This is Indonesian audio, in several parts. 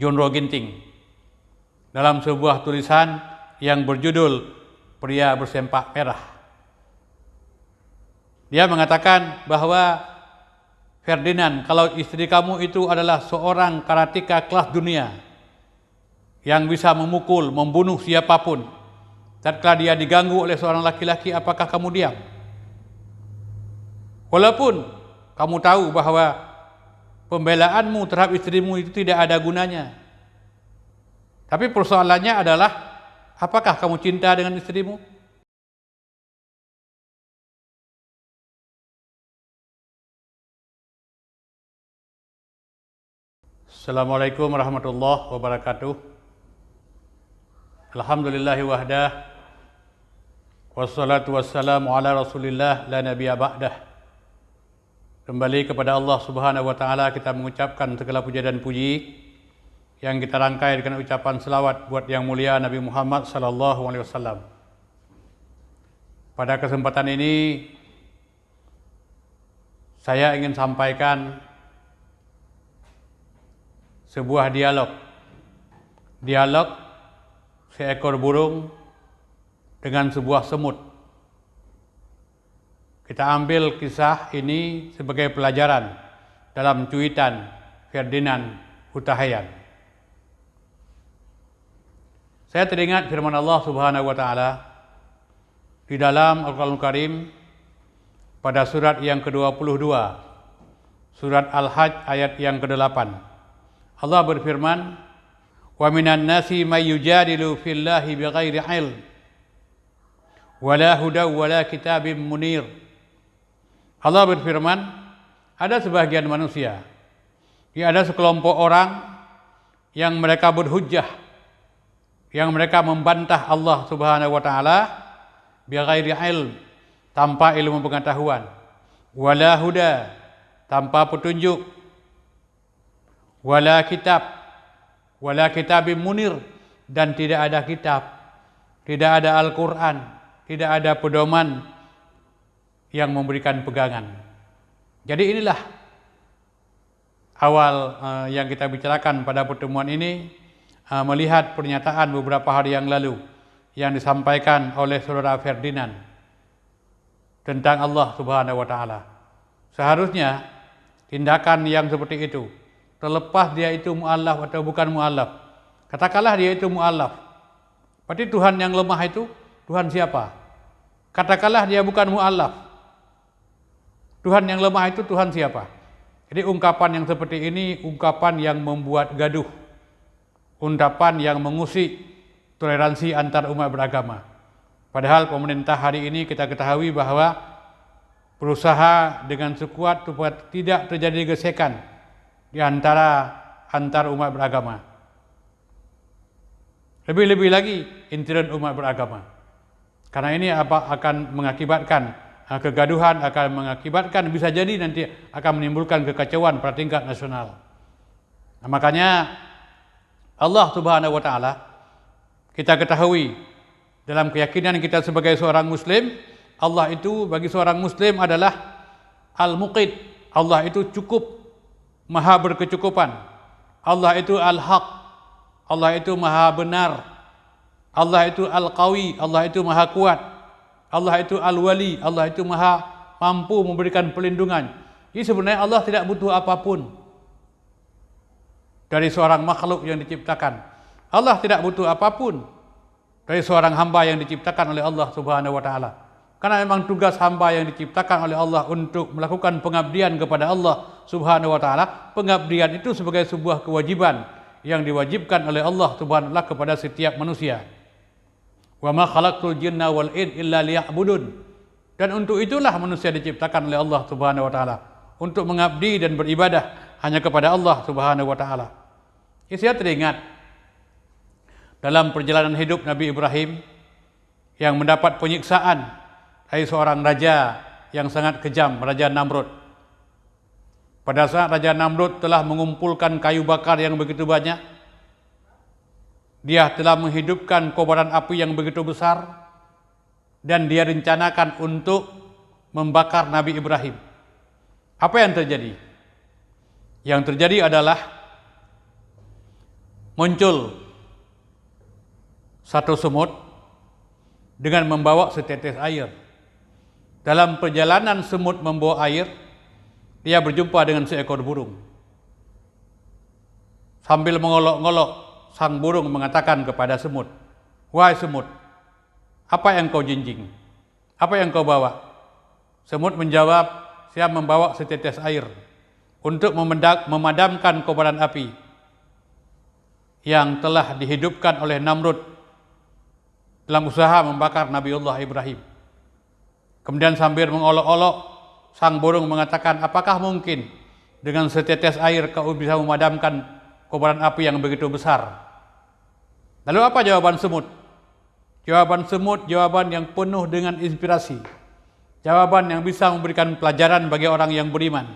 John Roginting dalam sebuah tulisan yang berjudul Pria Bersempak Merah. Dia mengatakan bahwa Ferdinand, kalau istri kamu itu adalah seorang karateka kelas dunia yang bisa memukul, membunuh siapapun, tatkala dia diganggu oleh seorang laki-laki, apakah kamu diam? Walaupun kamu tahu bahwa pembelaanmu terhadap istrimu itu tidak ada gunanya. Tapi persoalannya adalah, apakah kamu cinta dengan istrimu? Assalamualaikum warahmatullahi wabarakatuh. Alhamdulillahi wahdah, wassalatu wassalamu ala rasulillah la nabiyya ba'dah. Kembali kepada Allah subhanahu wa ta'ala kita mengucapkan segala puja dan puji yang kita rangkai dengan ucapan selawat buat yang mulia Nabi Muhammad sallallahu alaihi wasallam. Pada kesempatan ini saya ingin sampaikan sebuah dialog seekor burung dengan sebuah semut. Kita ambil kisah ini sebagai pelajaran dalam cuitan Ferdinand Huta-Hayan. Saya teringat firman Allah Subhanahu wa taala di dalam Al-Qur'anul Karim pada surat yang ke-22, surat Al-Hajj ayat yang ke-8. Allah berfirman, "Wa minan nasi may yujadilu fillahi bighairi ilm, wala hudaw wala kitabim munir." Allah berfirman, ada sebagian manusia, ada sekelompok orang yang mereka berhujjah, yang mereka membantah Allah Subhanahu wa taala bighairi ilm, tanpa ilmu pengetahuan, wala huda, tanpa petunjuk, wala kitabim munir, dan tidak ada kitab, tidak ada Al-Quran, tidak ada pedoman yang memberikan pegangan. Jadi inilah awal yang kita bicarakan pada pertemuan ini, melihat pernyataan beberapa hari yang lalu yang disampaikan oleh saudara Ferdinand tentang Allah Subhanahu wa taala. Seharusnya tindakan yang seperti itu, terlepas dia itu mu'allaf atau bukan mu'allaf, katakanlah dia itu mu'allaf, berarti Tuhan yang lemah itu Tuhan siapa? Katakanlah dia bukan mu'allaf, Tuhan yang lemah itu Tuhan siapa? Jadi ungkapan yang seperti ini ungkapan yang membuat gaduh, ungkapan yang mengusik toleransi antar umat beragama. Padahal pemerintah hari ini kita ketahui bahwa berusaha dengan sekuat supaya tidak terjadi gesekan di antar umat beragama. Lebih-lebih lagi intoleran umat beragama. Karena ini akan mengakibatkan kegaduhan, akan mengakibatkan, bisa jadi nanti akan menimbulkan kekacauan pada tingkat nasional. Nah, makanya Allah Subhanahu wa taala, kita ketahui dalam keyakinan kita sebagai seorang muslim, Allah itu bagi seorang muslim adalah Al-Muqit. Allah itu cukup, maha berkecukupan. Allah itu Al-Haq. Allah itu maha benar. Allah itu Al-Qawi. Allah itu maha kuat. Allah itu Al-Wali. Allah itu maha mampu memberikan perlindungan. Jadi sebenarnya Allah tidak butuh apapun dari seorang makhluk yang diciptakan. Allah tidak butuh apapun dari seorang hamba yang diciptakan oleh Allah Subhanahu wa taala. Karena memang tugas hamba yang diciptakan oleh Allah untuk melakukan pengabdian kepada Allah Subhanahu wa taala, pengabdian itu sebagai sebuah kewajiban yang diwajibkan oleh Allah Subhanahu wa taala kepada setiap manusia. Wa ma khalaqtul jinna wal ins illa liya'budun. Dan untuk itulah manusia diciptakan oleh Allah Subhanahu wa taala, untuk mengabdi dan beribadah hanya kepada Allah Subhanahu wa taala. Saya teringat dalam perjalanan hidup Nabi Ibrahim yang mendapat penyiksaan dari seorang raja yang sangat kejam, Raja Namrud. Pada saat Raja Namrud telah mengumpulkan kayu bakar yang begitu banyak, dia telah menghidupkan kobaran api yang begitu besar, dan dia rencanakan untuk membakar Nabi Ibrahim. Apa yang terjadi? Yang terjadi adalah muncul satu semut dengan membawa setetes air. Dalam perjalanan semut membawa air, dia berjumpa dengan seekor burung. Sambil mengolok-ngolok, sang burung mengatakan kepada semut, "Wahai semut, apa yang kau jinjing? Apa yang kau bawa?" Semut menjawab, "Saya membawa setetes air untuk memadamkan kobaran api yang telah dihidupkan oleh Namrud dalam usaha membakar Nabiullah Ibrahim." Kemudian sambil mengolok-olok, sang burung mengatakan, "Apakah mungkin dengan setetes air kau bisa memadamkan kobaran api yang begitu besar?" Lalu apa jawaban semut? Jawaban semut jawaban yang penuh dengan inspirasi. Jawaban yang bisa memberikan pelajaran bagi orang yang beriman.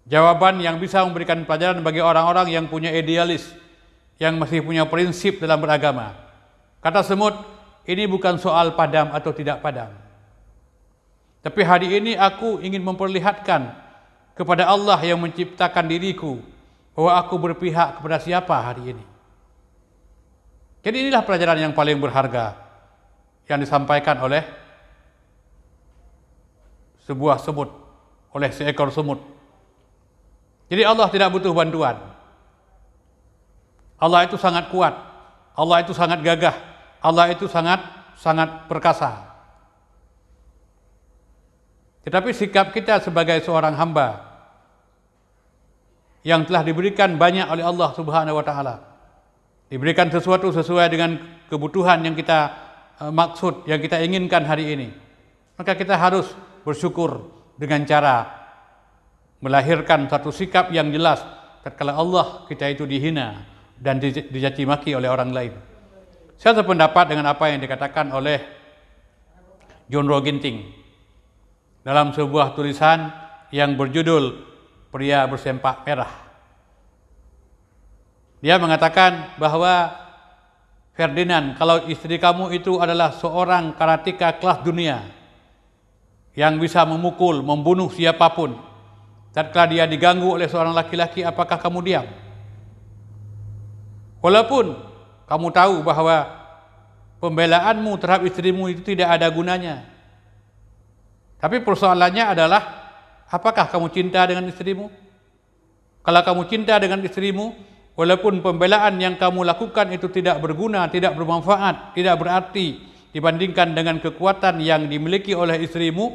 Jawaban yang bisa memberikan pelajaran bagi orang-orang yang punya idealis, yang masih punya prinsip dalam beragama. Kata semut, "Ini bukan soal padam atau tidak padam. Tapi hari ini aku ingin memperlihatkan kepada Allah yang menciptakan diriku bahwa aku berpihak kepada siapa hari ini." Jadi inilah pelajaran yang paling berharga yang disampaikan oleh sebuah semut, oleh seekor semut. Jadi Allah tidak butuh bantuan. Allah itu sangat kuat. Allah itu sangat gagah. Allah itu sangat perkasa. Tetapi sikap kita sebagai seorang hamba yang telah diberikan banyak oleh Allah Subhanahu wa taala, diberikan sesuatu sesuai dengan kebutuhan yang kita maksud, yang kita inginkan hari ini, maka kita harus bersyukur dengan cara melahirkan satu sikap yang jelas tatkala Allah kita itu dihina dan dicaci maki oleh orang lain. Saya sependapat dengan apa yang dikatakan oleh John Roginting dalam sebuah tulisan yang berjudul Pria Bersempak Merah. Dia mengatakan bahwa, "Ferdinand, kalau istri kamu itu adalah seorang karateka kelas dunia yang bisa memukul, membunuh siapapun, tatkala dia diganggu oleh seorang laki-laki, apakah kamu diam? Walaupun kamu tahu bahwa pembelaanmu terhadap istrimu itu tidak ada gunanya. Tapi persoalannya adalah, apakah kamu cinta dengan istrimu? Kalau kamu cinta dengan istrimu, walaupun pembelaan yang kamu lakukan itu tidak berguna, tidak bermanfaat, tidak berarti dibandingkan dengan kekuatan yang dimiliki oleh istrimu,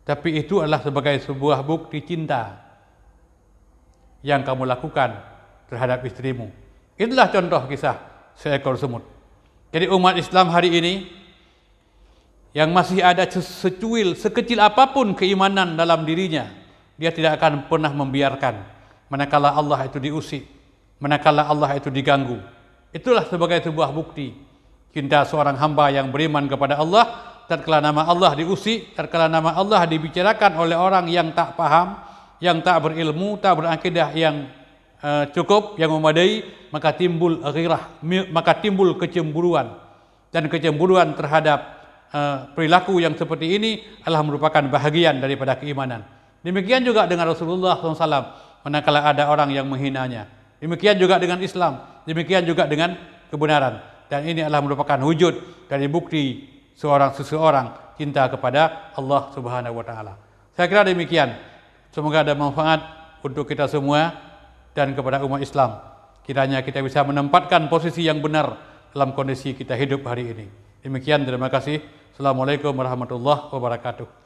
tapi itu adalah sebagai sebuah bukti cinta yang kamu lakukan terhadap istrimu." Itulah contoh kisah seekor semut. Jadi umat Islam hari ini yang masih ada secuil, sekecil apapun keimanan dalam dirinya, dia tidak akan pernah membiarkan manakala Allah itu diusik, manakala Allah itu diganggu. Itulah sebagai sebuah bukti cinta seorang hamba yang beriman kepada Allah. Tatkala nama Allah diusik, tatkala nama Allah dibicarakan oleh orang yang tak paham, yang tak berilmu, tak berakidah yang cukup, yang memadai, maka timbul ghirah, maka timbul kecemburuan. Dan kecemburuan terhadap perilaku yang seperti ini adalah merupakan bahagian daripada keimanan. Demikian juga dengan Rasulullah SAW, manakala ada orang yang menghinanya. Demikian juga dengan Islam, demikian juga dengan kebenaran. Dan ini adalah merupakan wujud dari bukti seseorang cinta kepada Allah Subhanahu wa taala. Saya kira demikian. Semoga ada manfaat untuk kita semua dan kepada umat Islam. Kiranya kita bisa menempatkan posisi yang benar dalam kondisi kita hidup hari ini. Demikian, terima kasih. Assalamualaikum warahmatullahi wabarakatuh.